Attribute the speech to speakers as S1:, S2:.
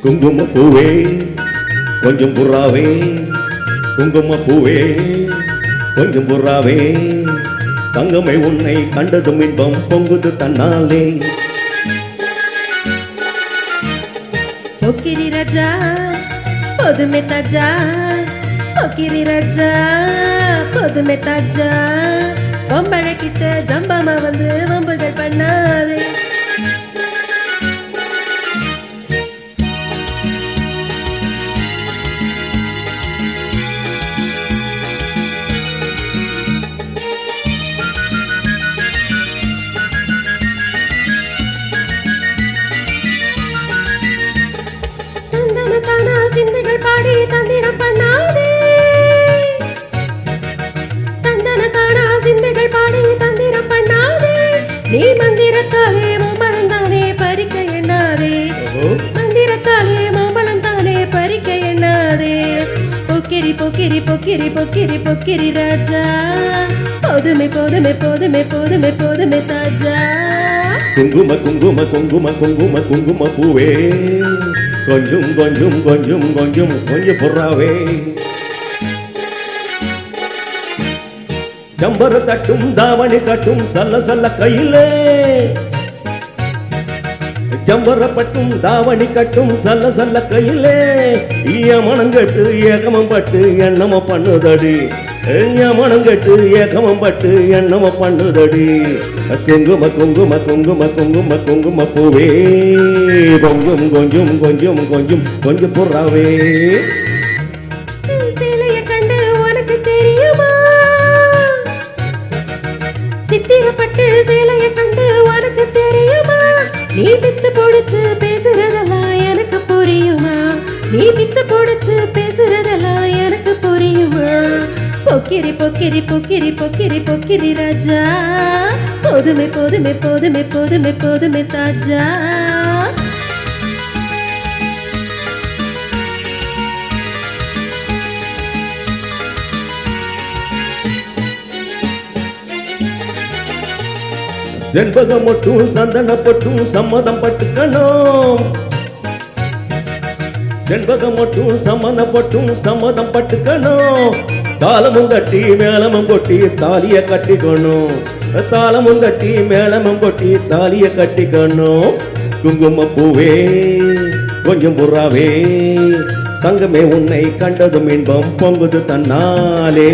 S1: குங்கும பூவே கொஞ்சம் புறாவே, குங்கும பூவே கொஞ்சம் புறாவே, தங்கமே உன்னை கண்டதும் இன்பம் பொங்குது தன்னாலே.
S2: போக்கிரி ராஜா பொதுமை தாஜா, போக்கிரி ராஜா பொதுமை தாஜா, பொம்பளை கிட்ட ஜம்பாமா வந்து வம்புகள் பண்ணாதே. தானா சிந்தைகள் பாடி தந்திரம் பண்ணாதே, தந்தன தானா சிந்தைகள் பாடி தந்திரம் பண்ணாதே, நீ மந்திரத்தாலே மாம்பழம் தானே பறிக்க எண்ணாதே, மந்திரத்தாலே மாம்பழம் தானே பறிக்க எண்ணாதே. பொக்கிரி பொக்கிரி பொக்கிரி பொக்கிரி பொக்கிரி ராஜா, போதுமை போதுமை போதுமை போதுமை போதுமை தாஜா.
S1: குங்கும குங்கும குங்கும குங்கும குங்கும பூவே கொஞ்சம் கொஞ்சம் கொஞ்சம் கொஞ்சம் கொஞ்சம் புறாவே, ஜம்பர கட்டும் தாவணி கட்டும் சல்ல சல்ல கையிலே, ஜம்பர பட்டும் தாவணி கட்டும் சல்ல சல்ல கையிலே, யமனம் கட்டு ஏகமம் பட்டு எண்ணம பண்ணுதடி, யமனம் கட்டு ஏகமம் பட்டு எண்ணம பண்ணுதடி. குங்கும குங்கும குங்கும குங்கும குங்கும பூவே கொஞ்சம் கொஞ்சம் கொஞ்சம் கொஞ்சம் கொஞ்சம் புறாவே.
S2: சேலைய கண்டு உனக்கு தெரியுமா, சித்திரப்பட்டு சேலைய கண்டு உனக்கு தெரியுமா, நீ பித்து பொடிச்சு பேசுறதெல்லாம் எனக்கு புரியுமா, நீ பித்து பொடிச்சு பேசுறதெல்லாம் எனக்கு புரியுமா. பொக்கிரி பொக்கிரி பொக்கிரி பொக்கிரி பொக்கிரி ராஜா, போதுமை போதுமை போதுமை போதுமை போதுமை தாஜா.
S1: செண்பகம் மட்டும் சந்தன பட்டும் சம்மதம் பட்டுக்கணும், செண்பகம் மட்டும் சம்மதம் பட்டும் சம்மதம் பட்டுக்கணும், தாளமும் கட்டி மேளமும் கொட்டி தாலிய கட்டிக்கணும், தாளமும் கட்டி மேளமும் கொட்டி தாலிய கட்டிக்கணும். குங்கும பூவே கொஞ்சம் புறாவே, தங்கமே உன்னை கண்டதும் இன்பம் பொங்குது தன்னாலே.